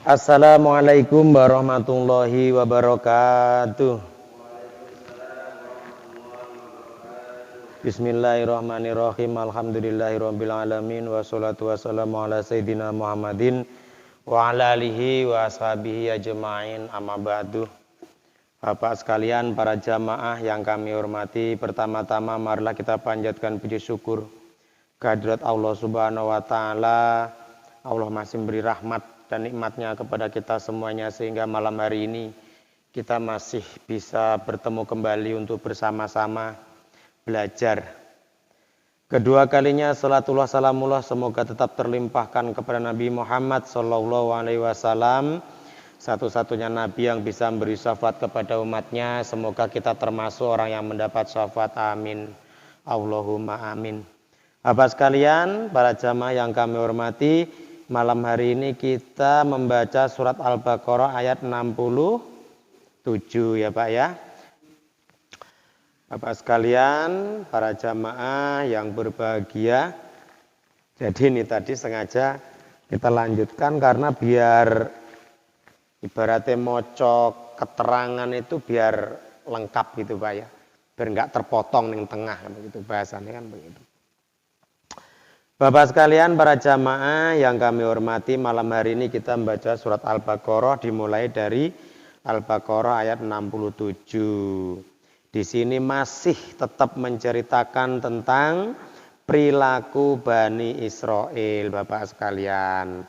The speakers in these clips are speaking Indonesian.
Assalamualaikum warahmatullahi wabarakatuh. Bismillahirrahmanirrahim. Alhamdulillahirabbil alamin wassalatu wassalamu ala sayidina Muhammadin wa ala alihi wa ashabihi ajmain. Amma ba'du. Bapak sekalian, para jamaah yang kami hormati, pertama-tama marilah kita panjatkan puji syukur kehadirat Allah Subhanahu wa taala. Allah masih memberi rahmat dan nikmatnya kepada kita semuanya sehingga malam hari ini kita masih bisa bertemu kembali untuk bersama-sama belajar. Kedua kalinya salatullah salamullah semoga tetap terlimpahkan kepada Nabi Muhammad sallallahu alaihi wasallam, satu-satunya nabi yang bisa memberi syafaat kepada umatnya. Semoga kita termasuk orang yang mendapat syafaat. Amin. Allahumma amin. Bapak sekalian, para jamaah yang kami hormati, malam hari ini kita membaca surat Al-Baqarah ayat 67 ya Pak ya. Bapak sekalian, para jamaah yang berbahagia. Jadi ini tadi sengaja kita lanjutkan karena biar ibaratnya mocok keterangan itu biar lengkap gitu Pak ya. Biar enggak terpotong di tengah begitu bahasanya kan begitu. Bapak sekalian, para jamaah yang kami hormati, malam hari ini kita membaca surat Al-Baqarah dimulai dari Al-Baqarah ayat 67. Di sini masih tetap menceritakan tentang perilaku Bani Israel, Bapak sekalian.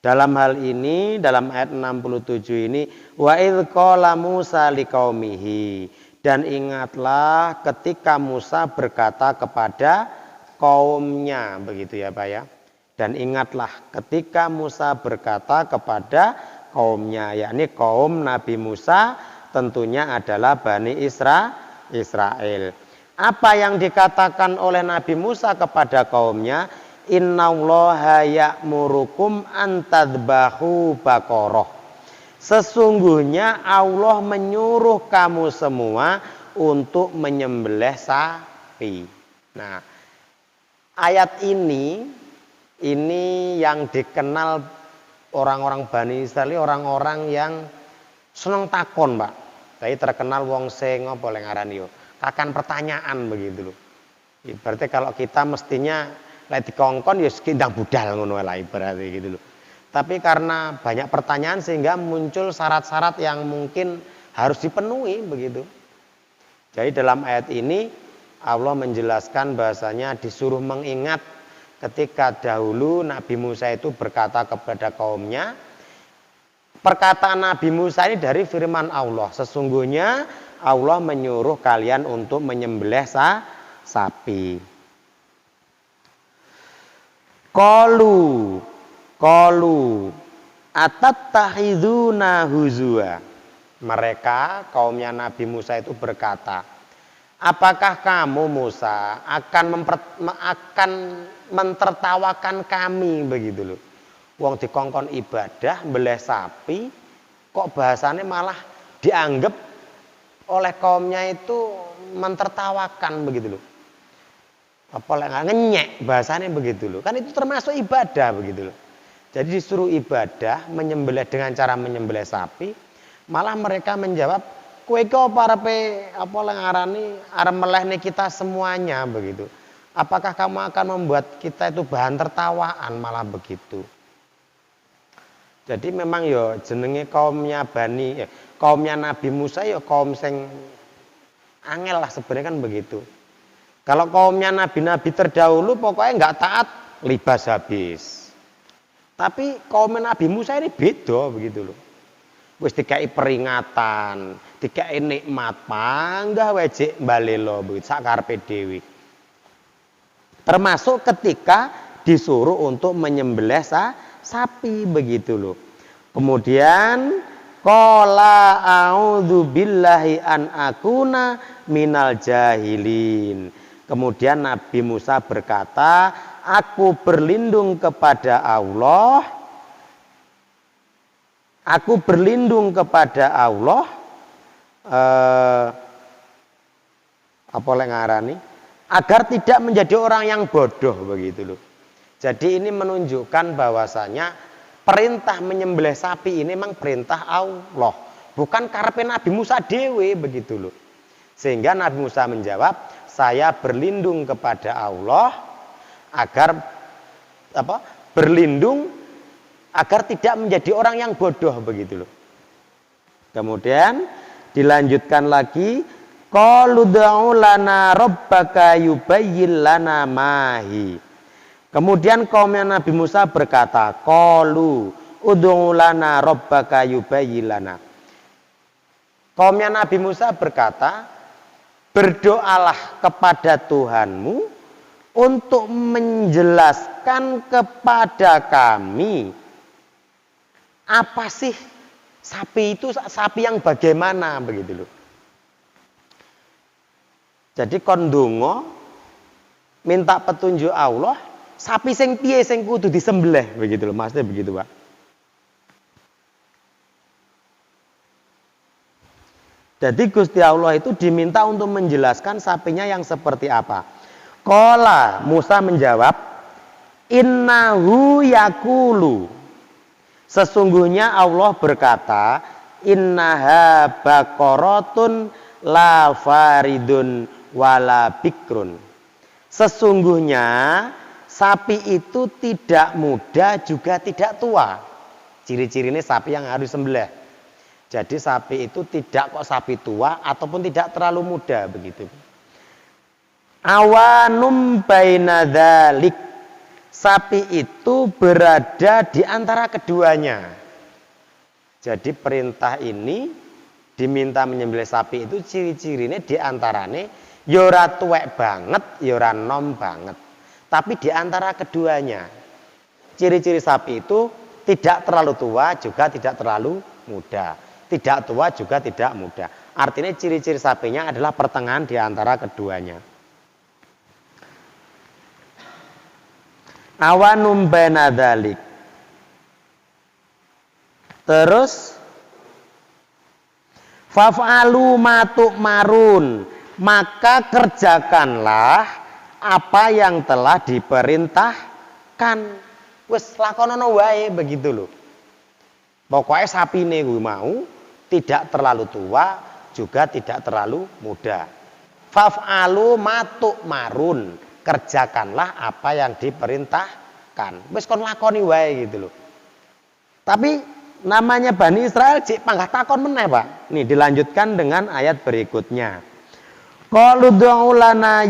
Dalam hal ini, dalam ayat 67 ini, wa idz qala Musa liqaumihi, dan ingatlah ketika Musa berkata kepada kaumnya, begitu ya Pak ya. Dan ingatlah ketika Musa berkata kepada kaumnya, yakni kaum Nabi Musa tentunya adalah Bani Israel. Apa yang dikatakan oleh Nabi Musa kepada kaumnya? Innallaha ya'murukum an tadbahu baqarah. Sesungguhnya Allah menyuruh kamu semua untuk menyembelih sapi. Nah, ayat ini yang dikenal orang-orang Bani Israel, orang-orang yang seneng takon, Pak. Tapi terkenal wong sing apa lek ngarani yo, kakan pertanyaan begitu loh. Ibaratnya kalau kita mestinya lek dikongkon ya sekindang budal ngono lah ibaratnya gitu loh. Tapi karena banyak pertanyaan sehingga muncul syarat-syarat yang mungkin harus dipenuhi begitu. Jadi dalam ayat ini Allah menjelaskan bahasanya disuruh mengingat ketika dahulu Nabi Musa itu berkata kepada kaumnya. Perkataan Nabi Musa ini dari firman Allah. Sesungguhnya Allah menyuruh kalian untuk menyembelih sapi. Qalu atattakhiduna huzua. Mereka kaumnya Nabi Musa itu berkata, apakah kamu Musa akan mentertawakan kami begitu loh. Wong dikongkon ibadah mbelih sapi kok bahasanya malah dianggap oleh kaumnya itu mentertawakan begitu loh. Apa lek ngenyek bahasanya begitu loh. Kan itu termasuk ibadah begitu loh. Jadi disuruh ibadah menyembelih dengan cara menyembelih sapi, malah mereka menjawab, kowe iki apa arepe apa lek ngarani arep melehne kita semuanya begitu. Apakah kamu akan membuat kita itu bahan tertawaan malah begitu. Jadi memang ya jenenge kaumnya Nabi Musa ya kaum sing angel lah sebenarnya kan begitu. Kalau kaumnya nabi-nabi terdahulu pokoknya enggak taat libas habis. Tapi kaum Nabi Musa ini beda begitu loh. Wis dikai peringatan, dikai nikmat, panggah wejik balelo begitu sak karepe dhewe. Termasuk ketika disuruh untuk menyembelih sapi begitu loh. Kemudian qala a'udzu billahi an akuna minal jahilin. Kemudian Nabi Musa berkata, aku berlindung kepada Allah. Aku berlindung kepada Allah apa lek ngarani agar tidak menjadi orang yang bodoh begitu loh. Jadi ini menunjukkan bahwasanya perintah menyembelih sapi ini memang perintah Allah, bukan karepe Nabi Musa dewe begitu loh. Sehingga Nabi Musa menjawab, saya berlindung kepada Allah agar berlindung agar tidak menjadi orang yang bodoh begitu loh. Kemudian dilanjutkan lagi, qalu ud'u lana rabbaka yubayyin lana mahi. Kemudian kaumnya Nabi Musa berkata, qalu ud'u lana rabbaka yubayyin lana. Kaumnya Nabi Musa berkata, berdoalah kepada Tuhanmu untuk menjelaskan kepada kami apa sih sapi itu, sapi yang bagaimana begitu loh. Jadi kondungo minta petunjuk Allah, sapi sing piye sing kudu disembelih begitu loh, maksudnya begitu, Pak. Jadi Gusti Allah itu diminta untuk menjelaskan sapinya yang seperti apa. Qala, Musa menjawab, innahu yaqulu, sesungguhnya Allah berkata, innaha baqaratun la faridun wala bikrun. Sesungguhnya sapi itu tidak muda juga tidak tua. Ciri-cirinya sapi yang harus sembelih. Jadi sapi itu tidak kok sapi tua ataupun tidak terlalu muda begitu. Awanum baina dzalik. Sapi itu berada di antara keduanya. Jadi perintah ini diminta menyembelih sapi itu ciri-cirinya di antaranya yora tuwek banget, yora nom banget. Tapi di antara keduanya. Ciri-ciri sapi itu tidak terlalu tua juga tidak terlalu muda. Tidak tua juga tidak muda. Artinya ciri-ciri sapinya adalah pertengahan di antara keduanya. Awanum baina dzalik. Terus faf'alu ma tu'marun, maka kerjakanlah apa yang telah diperintahkan. Wis lakonono wae begitu loh. Pokoknya sapine kuwi mau tidak terlalu tua juga tidak terlalu muda. Faf'alu ma tu'marun, kerjakanlah apa yang diperintahkan. Wis kon lakoni wae gitu loh. Tapi namanya Bani Israel cik panggah takon meneh, Pak. Nih dilanjutkan dengan ayat berikutnya. Qalu du'u lana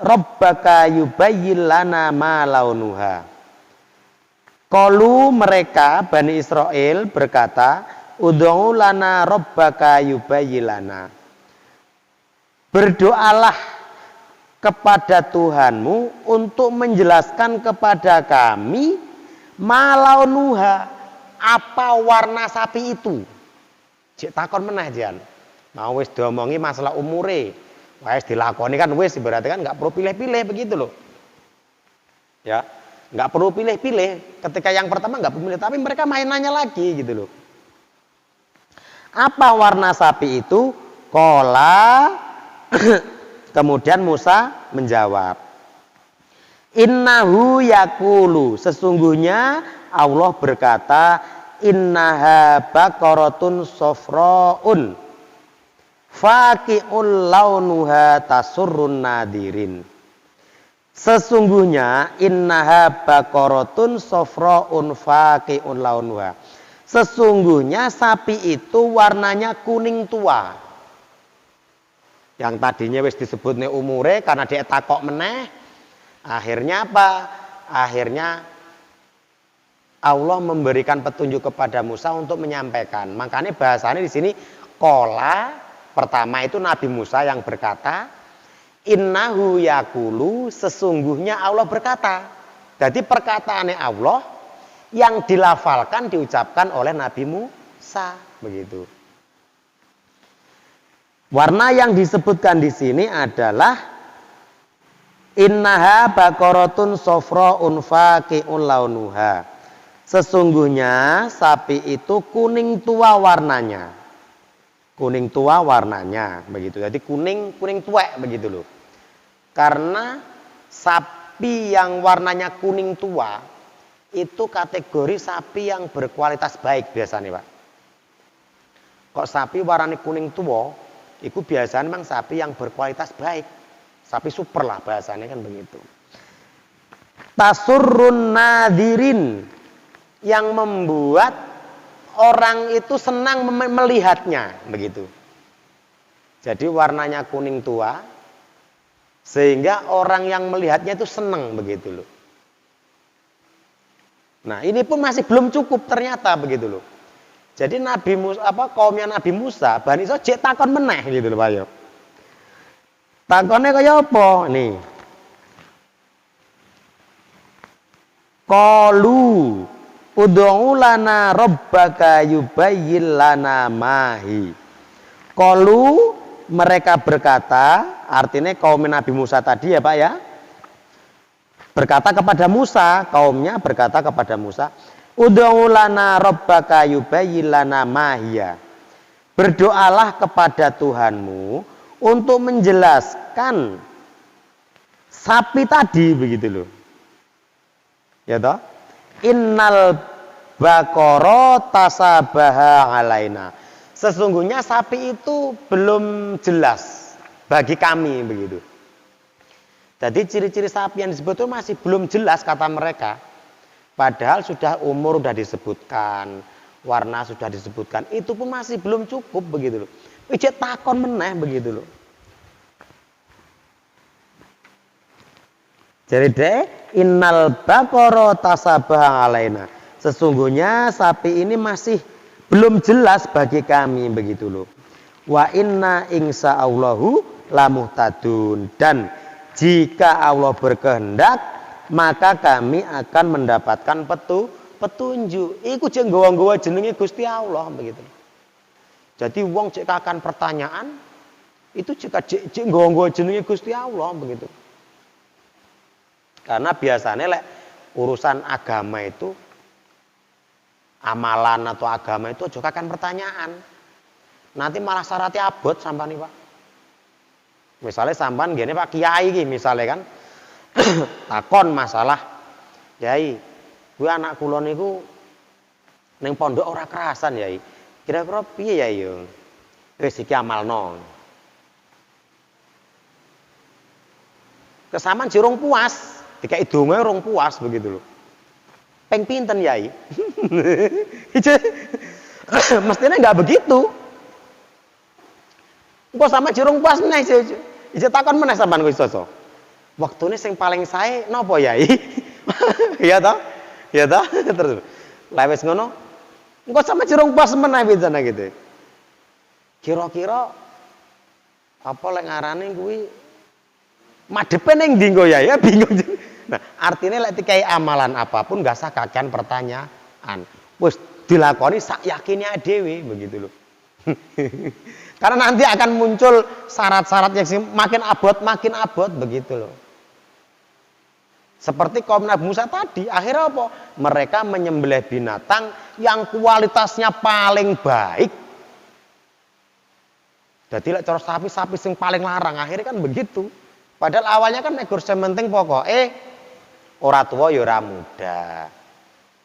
rabbaka yubayyin lana ma launuha. Qalu, mereka Bani Israel berkata, ud'u lana rabbaka yubayyin lana. Berdoalah kepada Tuhanmu untuk menjelaskan kepada kami malaunuha, apa warna sapi itu. Cek takon meneh jan. Mau wis diomongi masalah umure, wis dilakoni kan wis, berarti kan nggak perlu pilih-pilih begitu loh. Ya, nggak perlu pilih-pilih. Ketika yang pertama nggak perlu pilih, tapi mereka main nanya lagi gitu loh. Apa warna sapi itu? Qala kemudian Musa menjawab, innahu yaqulu, sesungguhnya Allah berkata, innaha baqaratun safraun faqi'ul launuha tasurrun nadirin. Sesungguhnya innaha baqaratun safraun faqi'ul launuha. Sesungguhnya sapi itu warnanya kuning tua. Yang tadinya wis disebutnya umure karena dia takok meneh. Akhirnya apa? Akhirnya Allah memberikan petunjuk kepada Musa untuk menyampaikan. Makanya bahasanya di sini qala, pertama itu Nabi Musa yang berkata, innahu yaqulu, sesungguhnya Allah berkata. Jadi perkataannya Allah yang dilafalkan diucapkan oleh Nabi Musa begitu. Warna yang disebutkan di sini adalah innaha baqaratun safraun faqi'un launuha. Sesungguhnya sapi itu kuning tua warnanya. Kuning tua warnanya begitu. Jadi kuning tuek begitu loh. Karena sapi yang warnanya kuning tua itu kategori sapi yang berkualitas baik biasanya, Pak. Kok sapi warnanya kuning tua, itu biasanya memang sapi yang berkualitas baik. Sapi super lah bahasanya kan begitu. Tasurrun nadirin, yang membuat orang itu senang melihatnya, begitu. Jadi warnanya kuning tua, sehingga orang yang melihatnya itu senang, begitu loh. Nah, ini pun masih belum cukup ternyata, begitu loh. Jadi kaumnya Nabi Musa, Bani Israil jek takon meneh gitu loh, Pak yo. Takonnya kaya apa? Nih. Qalu ud'u lana rabbaka yubayyin lana mahi. Qalu, mereka berkata, artinya kaum Nabi Musa tadi ya Pak ya, berkata kepada Musa, kaumnya berkata kepada Musa, ud'u lana rabbaka yubayyin lana mahiya. Berdoalah kepada Tuhanmu untuk menjelaskan sapi tadi, begitu loh. Ya toh? Innal baqara tasabaha alaina. Sesungguhnya sapi itu belum jelas bagi kami, begitu. Jadi ciri-ciri sapi yang disebut itu masih belum jelas kata mereka. Padahal sudah umur sudah disebutkan, warna sudah disebutkan, itu pun masih belum cukup, begitu loh. Ijek takon meneh, begitu loh. Jadi innal baqara tasabah alaina. Sesungguhnya sapi ini masih belum jelas bagi kami, begitu loh. Wa inna insa'allahu lamuhtadun, dan jika Allah berkehendak maka kami akan mendapatkan petunjuk. Iku jek nggawa-nggawa jenenge Gusti Allah, begitu. Jadi wong cek akan pertanyaan itu jika cek nggawa-nggawa jenenge Gusti Allah, begitu. Karena biasanya urusan agama itu, amalan atau agama itu juga akan pertanyaan. Nanti malah syaratnya abot sampan nih Pak. Misalnya sampan gini Pak Kiai gini, misalnya kan takon masalah, Yai, gue anak kulon niku neng pondok ora kerasan Yai. Kira-kira piye Yai yo? Wis iki amalno. Kesamaan jirung puas, dikai donga rong puas, begitu loh. Peng pinten Yai? Mestinya enggak begitu. Engko sama jirung puas meneh ijo takon meneh sampean Gus Soso. Waktune sing paling sae napa Yai? Iya toh? Ya toh? Terus lewes ngono. Engko sama jirung puas meneh pincana gitu. Kira-kira apa lek ngarane kuwi madepe ning ndi engko ya bingung. Nah, artinya lek dikai amalan apapun enggak usah kakean pertanyaan. Wis dilakoni sak yakine dhewe, begitu loh. Karena nanti akan muncul syarat-syarat yang makin abot, begitu loh. Seperti kaum Nabi Musa tadi, akhirnya apa? Mereka menyembelih binatang yang kualitasnya paling baik. Jadi lek cara sapi sing paling larang, akhirnya kan begitu. Padahal awalnya kan nek sementing pokok ora tua ya ora muda.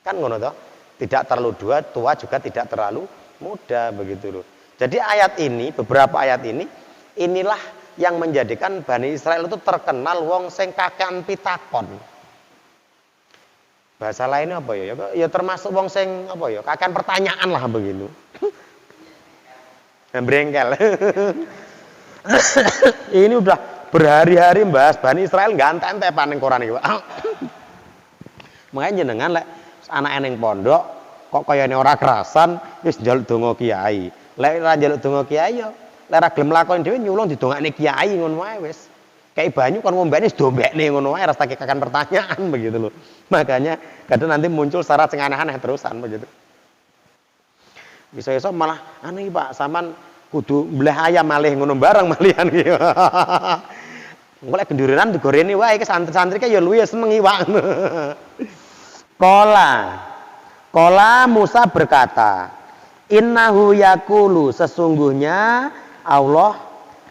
Kan ngono toh? Tidak terlalu tua juga tidak terlalu muda, begitu loh. Jadi ayat ini, beberapa ayat ini, inilah yang menjadikan Bani Israel itu terkenal wong sing kakean pitakon. Bahasa lainnya apa ya? Ya termasuk wong sing apa ya? Kakean pertanyaan lah begitu. Brengkel. Ini udah berhari-hari bahas Bani Israel nggak ente-ente paning koran iki, Pak. Makanya jenengan lek anak eneng pondok kok kayane ora kerasan wis njaluk donga kiai. Lek ora njaluk donga kiai yo lek ora gelem lakoni dhewe nyulung didongakne kiai ngono wae wis. Kayak banyu kan ngombene wis dombekne ngono wae rasa kakean pertanyaan begitu loh. Makanya kadang nanti muncul syarat sing aneh-aneh terusan begitu. Bisa-bisa malah aneh Pak, sampean kudu mbleh ayam malih ngono bareng malihan iki. Engko lek gendurinan digoreni wae iki santri-santri ya luwih seneng iwak. Qala Musa berkata, innahu yaqulu, sesungguhnya Allah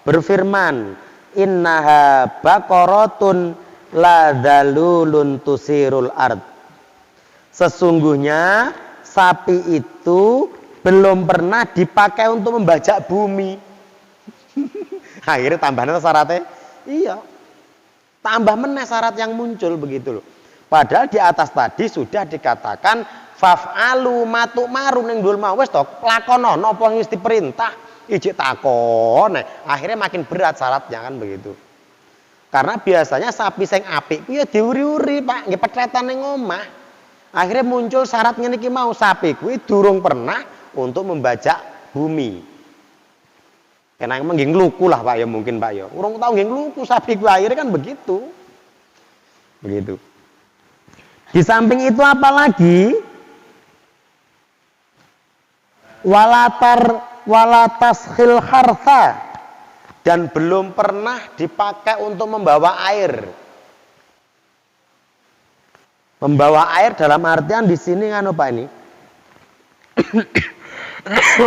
berfirman, innaha baqaratun la dzalulun tusirul ard. Sesungguhnya sapi itu belum pernah dipakai untuk membajak bumi. Akhirnya tambahnya syaratnya, iya. Tambah meneh syarat yang muncul begitu loh. Padahal di atas tadi sudah dikatakan faf'alu matu maru ning ndul mau wis to lakono napa wis diperintah ijik takon. Akhirnya makin berat syaratnya kan begitu. Karena biasanya sapi sing apik ku ya diuri-uri Pak, nggih petletan ning omah. Akhirnya muncul syarat ngene iki mau sapi kuwi durung pernah untuk membajak bumi. Kena emang nggih ngluku lah Pak ya mungkin Pak ya. Urung tau nggih ngluku sapi kuwi akhirnya kan begitu. Begitu. Di samping itu apalagi walataskhil hartha dan belum pernah dipakai untuk membawa air. Membawa air dalam artian di sini kan Pak ini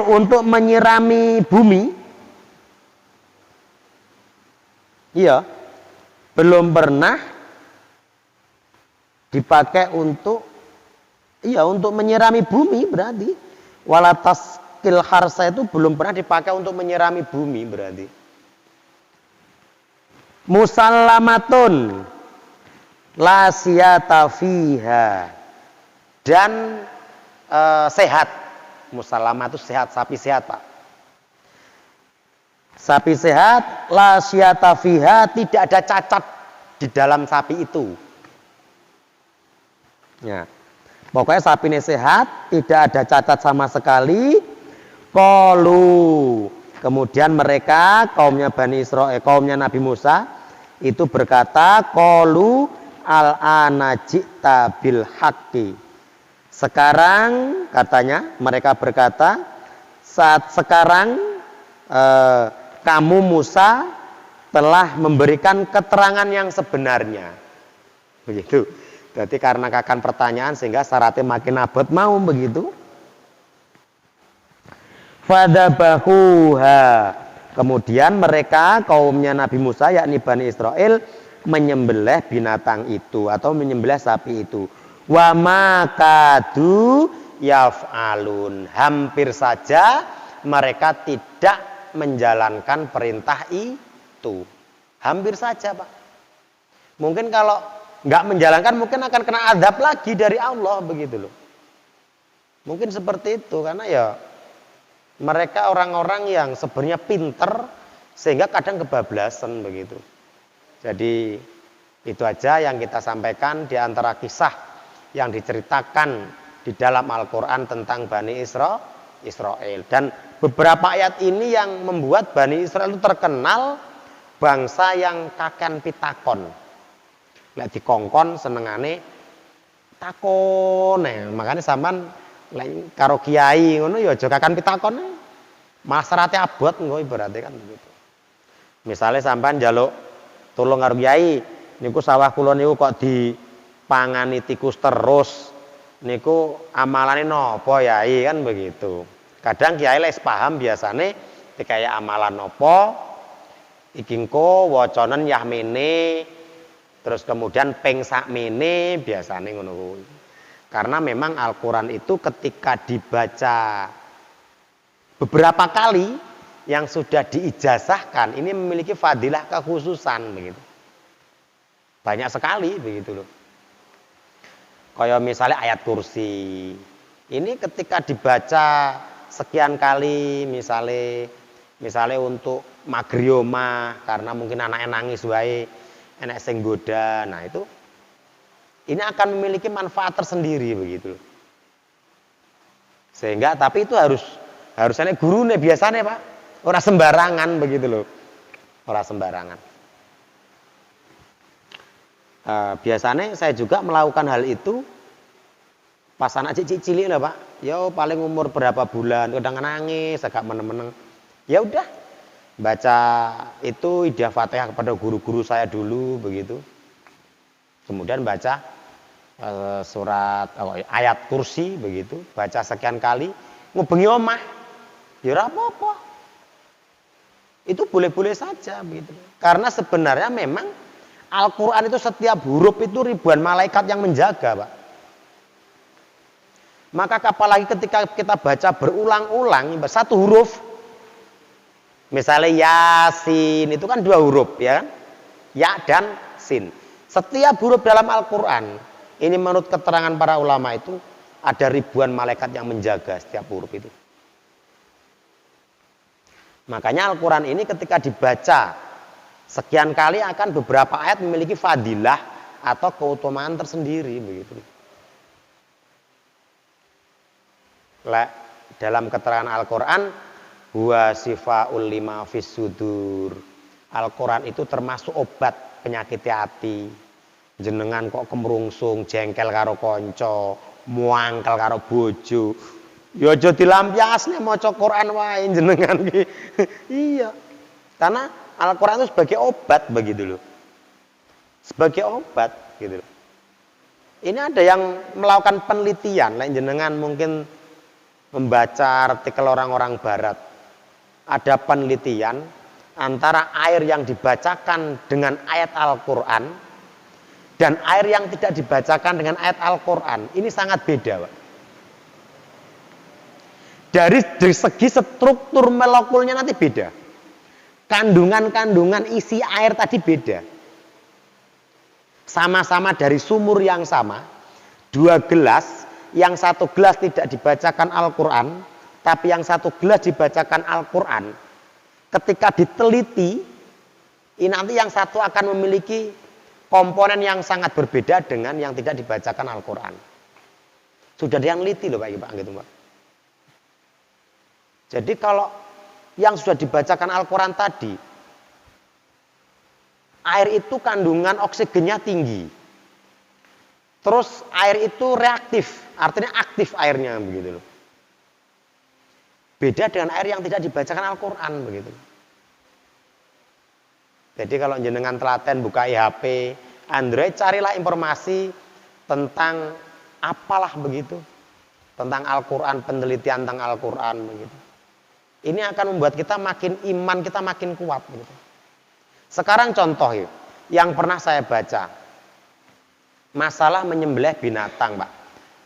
untuk menyirami bumi. Iya. Belum pernah dipakai untuk menyirami bumi berarti walataskhil harsa itu belum pernah dipakai untuk menyirami bumi berarti. Musallamatun la siyata fiha dan sehat. Musallamah itu sehat, sapi sehat Pak. Sapi sehat la siyata fiha, tidak ada cacat di dalam sapi itu. Ya. Pokoknya sapi ini sehat, tidak ada cacat sama sekali. Qalu. Kemudian mereka kaumnya Bani Israil, kaumnya Nabi Musa itu berkata, qalu al-ana ji'ta bil haqqi. Sekarang katanya mereka berkata, saat sekarang kamu Musa telah memberikan keterangan yang sebenarnya. Begitu. Berarti karena akan pertanyaan sehingga syaratnya makin abot mau begitu. Fadabahuha. Kemudian mereka kaumnya Nabi Musa yakni Bani Israil menyembelih binatang itu atau menyembelih sapi itu. Wa makadu yaf'alun. Hampir saja mereka tidak menjalankan perintah itu. Hampir saja Pak. Mungkin kalau nggak menjalankan mungkin akan kena azab lagi dari Allah begitu loh. Mungkin seperti itu karena ya mereka orang-orang yang sebenarnya pinter sehingga kadang kebablasan begitu. Jadi itu aja yang kita sampaikan di antara kisah yang diceritakan di dalam Al-Quran tentang Bani Israel. Dan beberapa ayat ini yang membuat Bani Israel itu terkenal bangsa yang kaken pitakon. Lek dikongkon senengane takon, makanya sampean lek karo kiai ngono ya aja kakan pitakon. Malah serate abot engko ibaratnya kan begitu. Misale sampean njaluk tulung karo kiai, niku sawah kula niku kok dipangani tikus terus. Niku amalane napa yai kan begitu. Kadang kiai les paham biasane dikaya amalan napa iki engko wacanen yah mene. Terus kemudian ping sakmene biasane ngono kuwi. Karena memang Al-Qur'an itu ketika dibaca beberapa kali yang sudah diijazahkan ini memiliki fadilah kekhususan begitu. Banyak sekali begitu loh. Kayak misalnya ayat kursi. Ini ketika dibaca sekian kali misalnya untuk magrioma karena mungkin anaknya nangis wae enak sing goda, nah itu ini akan memiliki manfaat tersendiri begitu. Sehingga tapi itu harusnya gurune biasanya Pak, ora sembarangan begitu loh, ora sembarangan. Biasanya saya juga melakukan hal itu pas anak cilik lah Pak, ya paling umur berapa bulan, kadang nangis, agak meneng-meneng, ya udah. Baca itu Hidayah Fatihah kepada guru-guru saya dulu begitu. Kemudian baca surat ayat kursi begitu, baca sekian kali, ngubengi omah. Ya ora apa-apa. Itu boleh-boleh saja begitu. Karena sebenarnya memang Al-Qur'an itu setiap huruf itu ribuan malaikat yang menjaga, Pak. Maka apalagi ketika kita baca berulang-ulang satu huruf, misalnya Yasin itu kan 2 huruf ya, ya dan sin. Setiap huruf dalam Al-Quran ini menurut keterangan para ulama itu ada ribuan malaikat yang menjaga setiap huruf itu. Makanya Al-Quran ini ketika dibaca sekian kali akan beberapa ayat memiliki fadilah atau keutamaan tersendiri begitu. Dalam keterangan Al-Quran, huwa sifaul lima fis sudur. Al-Quran itu termasuk obat penyakit hati. Jenengan kok kemerungsung, jengkel karo konco, muangkel karo bojo. Ya aja dilampiasne maca Quran wae jenengan ki. Iya. Karena Al-Quran itu sebagai obat begitu loh. Sebagai obat gitu loh. Ini ada yang melakukan penelitian, lain jenengan mungkin membaca artikel orang-orang barat. Ada penelitian antara air yang dibacakan dengan ayat Al-Quran dan air yang tidak dibacakan dengan ayat Al-Quran. Ini sangat beda, Pak. Dari segi struktur molekulnya nanti beda. Kandungan-kandungan isi air tadi beda. Sama-sama dari sumur yang sama, 2 gelas, yang 1 gelas tidak dibacakan Al-Quran, tapi yang 1 gelas dibacakan Al-Quran. Ketika diteliti, ini nanti yang satu akan memiliki komponen yang sangat berbeda dengan yang tidak dibacakan Al-Quran. Sudah ada yang neliti loh Pak, gitu Pak. Jadi kalau yang sudah dibacakan Al-Quran tadi, air itu kandungan oksigennya tinggi. Terus air itu reaktif, artinya aktif airnya begitu loh. Beda dengan air yang tidak dibacakan Al-Quran begitu. Jadi kalau jenengan telaten buka HP, Android, carilah informasi tentang apalah begitu. Tentang Al-Quran, penelitian tentang Al-Quran begitu. Ini akan membuat kita makin iman, kita makin kuat begitu. Sekarang contoh yang pernah saya baca. Masalah menyembelih binatang, Pak.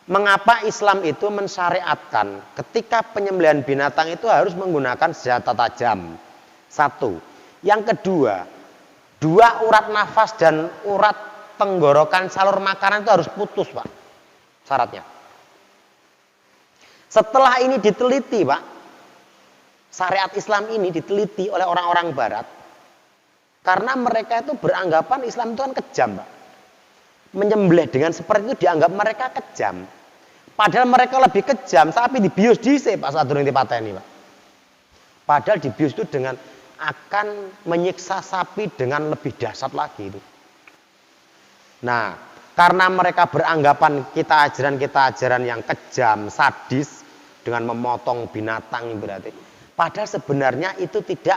Mengapa Islam itu mensyariatkan ketika penyembelihan binatang itu harus menggunakan senjata tajam? 1. Yang kedua, 2 urat nafas dan urat tenggorokan salur makanan itu harus putus, Pak. Syaratnya. Setelah ini diteliti, Pak. Syariat Islam ini diteliti oleh orang-orang barat. Karena mereka itu beranggapan Islam itu kan kejam, Pak. Menyembelih dengan seperti itu dianggap mereka kejam. Padahal mereka lebih kejam, sapi dibius dhisik Pak sadurunge dipateni, Pak. Padahal dibius itu dengan akan menyiksa sapi dengan lebih dahsyat lagi itu. Nah, karena mereka beranggapan kita ajaran yang kejam, sadis dengan memotong binatang berarti. Padahal sebenarnya itu tidak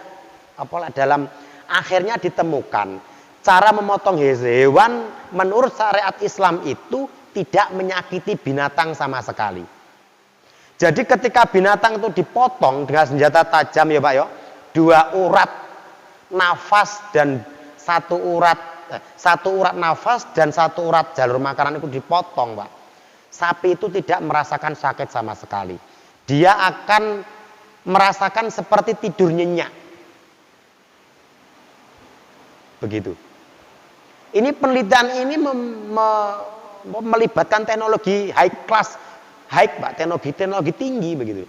apalah dalam akhirnya ditemukan cara memotong hewan menurut syariat Islam itu tidak menyakiti binatang sama sekali. Jadi ketika binatang itu dipotong dengan senjata tajam ya Pak ya, 2 urat nafas dan 1 urat nafas dan 1 urat jalur makanan itu dipotong, Pak. Sapi itu tidak merasakan sakit sama sekali. Dia akan merasakan seperti tidur nyenyak. Begitu. Ini penelitian ini melibatkan teknologi Pak, teknologi tinggi begitu.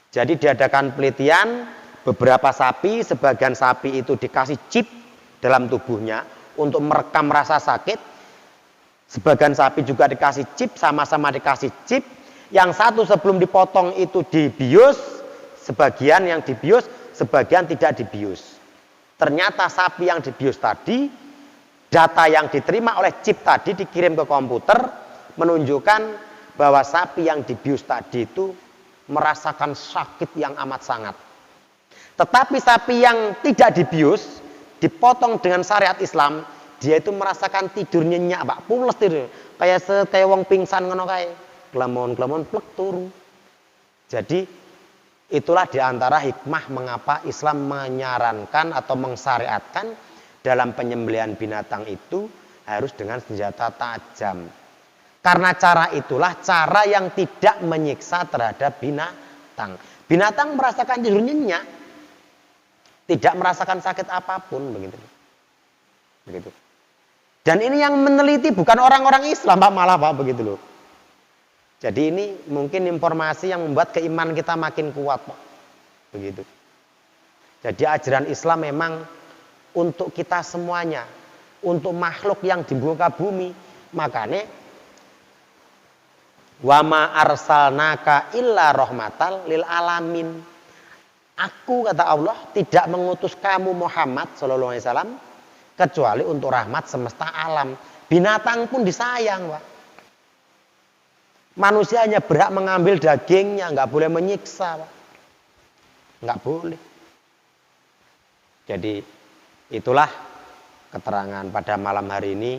Jadi diadakan penelitian, beberapa sapi, sebagian sapi itu dikasih chip dalam tubuhnya untuk merekam rasa sakit. Sebagian sapi juga dikasih chip, sama-sama dikasih chip. Yang satu sebelum dipotong itu dibius, sebagian yang dibius, sebagian tidak dibius. Ternyata sapi yang dibius tadi, data yang diterima oleh chip tadi dikirim ke komputer menunjukkan bahwa sapi yang dibius tadi itu merasakan sakit yang amat sangat. Tetapi sapi yang tidak dibius, dipotong dengan syariat Islam, dia itu merasakan tidur nyenyak, Pak, pules tidur. Kayak wong pingsan ngono kae. Klemon plek turu. Jadi itulah diantara hikmah mengapa Islam menyarankan atau mensyariatkan dalam penyembelihan binatang itu harus dengan senjata tajam. Karena cara itulah cara yang tidak menyiksa terhadap binatang. Binatang merasakan tidur nyenyak, tidak merasakan sakit apapun, begitu. Begitu. Dan ini yang meneliti bukan orang-orang Islam, Pak, malah Pak, begitu loh. Jadi ini mungkin informasi yang membuat keimanan kita makin kuat, Pak. Begitu. Jadi ajaran Islam memang untuk kita semuanya, untuk makhluk yang di muka bumi. Makanya wa ma arsalnaka illa rahmatal lil alamin. Aku, kata Allah, tidak mengutus kamu Muhammad sallallahu alaihi wasallam kecuali untuk rahmat semesta alam. Binatang pun disayang, Pak. Manusia hanya berhak mengambil dagingnya, nggak boleh menyiksa, Pak. Nggak boleh. Jadi itulah keterangan pada malam hari ini.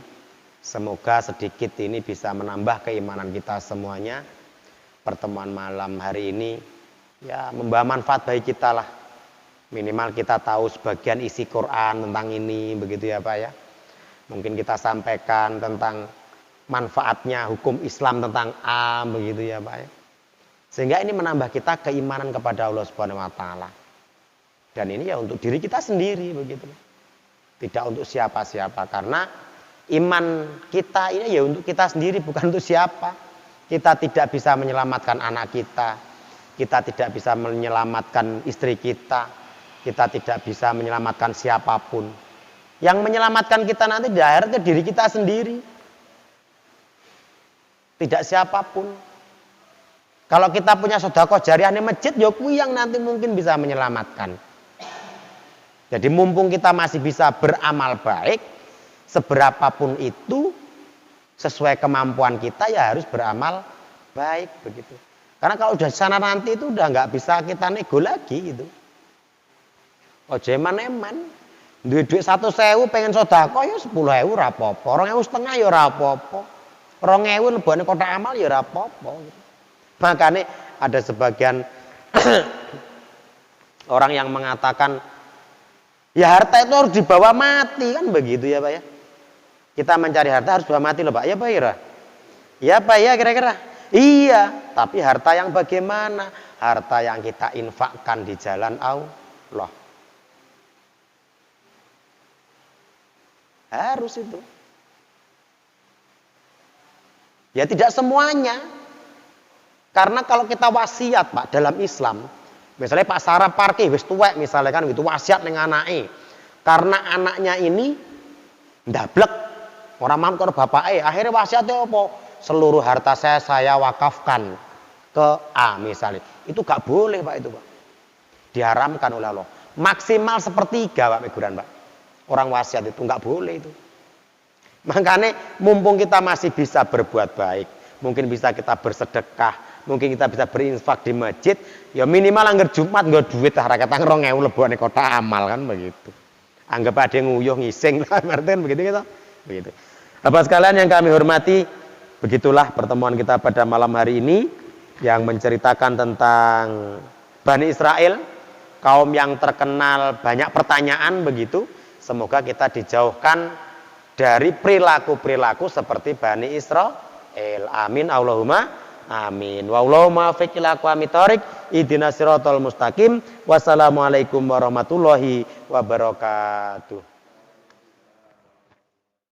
Semoga sedikit ini bisa menambah keimanan kita semuanya. Pertemuan malam hari ini ya membawa manfaat bagi kita lah. Minimal kita tahu sebagian isi Quran tentang ini, begitu ya Pak ya. Mungkin kita sampaikan tentang manfaatnya hukum Islam tentang A, begitu ya Pak ya. Sehingga ini menambah kita keimanan kepada Allah Subhanahu wa taala. Dan ini ya untuk diri kita sendiri, begitu. Tidak untuk siapa-siapa, karena iman kita ini ya untuk kita sendiri, bukan untuk siapa. Kita tidak bisa menyelamatkan anak kita, kita tidak bisa menyelamatkan istri kita tidak bisa menyelamatkan siapapun. Yang menyelamatkan kita nanti di akhirat diri kita sendiri, tidak siapapun. Kalau kita punya sedekah jariah di masjid, ya kuwi yang nanti mungkin bisa menyelamatkan. Jadi mumpung kita masih bisa beramal baik, seberapapun itu, sesuai kemampuan kita ya harus beramal baik, begitu. Karena kalau udah sana nanti itu udah nggak bisa kita nego lagi gitu. Ojo eman-eman, duit 100.000 pengen sedekah ya 10.000 ora apa-apa, 2.500 ya ora apa-apa, 2.000 lebone kotak amal ya ora apa-apa. Gitu. Makanya ada sebagian orang yang mengatakan ya harta itu harus dibawa mati, kan begitu ya Pak ya. Kita mencari harta harus bawa mati loh Pak. Ya Pak ya. Ya Pak ya kira-kira. Iya, tapi harta yang bagaimana? Harta yang kita infakkan di jalan Allah. Harus itu. Ya tidak semuanya. Karena kalau kita wasiat Pak dalam Islam, misalnya Pak Sarap parkir wis tuwek misalnya kan gitu wasiat ning anake. Karena anaknya ini ndablek ora mampu karo bapake, akhirnya wasiatnya apa? Seluruh harta saya wakafkan ke A misalnya. Itu gak boleh Pak itu Pak. Diharamkan oleh Allah. Maksimal 1/3 Pak Meguran Pak. Orang wasiat itu nggak boleh itu. Makanya mumpung kita masih bisa berbuat baik, mungkin bisa kita bersedekah, mungkin kita bisa berinfak di masjid, ya minimal anggar Jumat nggak duit lah rakyat 2.000 lebone kota amal kan begitu. Anggap ada yang nguyuh ngising lah, Martin begitu gitu. Begitu. Bapak sekalian yang kami hormati, begitulah pertemuan kita pada malam hari ini yang menceritakan tentang Bani Israel, kaum yang terkenal banyak pertanyaan begitu. Semoga kita dijauhkan dari perilaku-perilaku seperti Bani Israel. Amin. Allahumma amin. Wallahumma fiq ila aqwamit thoriq. Ihdinas siratal mustaqim. Wassalamualaikum warahmatullahi wabarakatuh.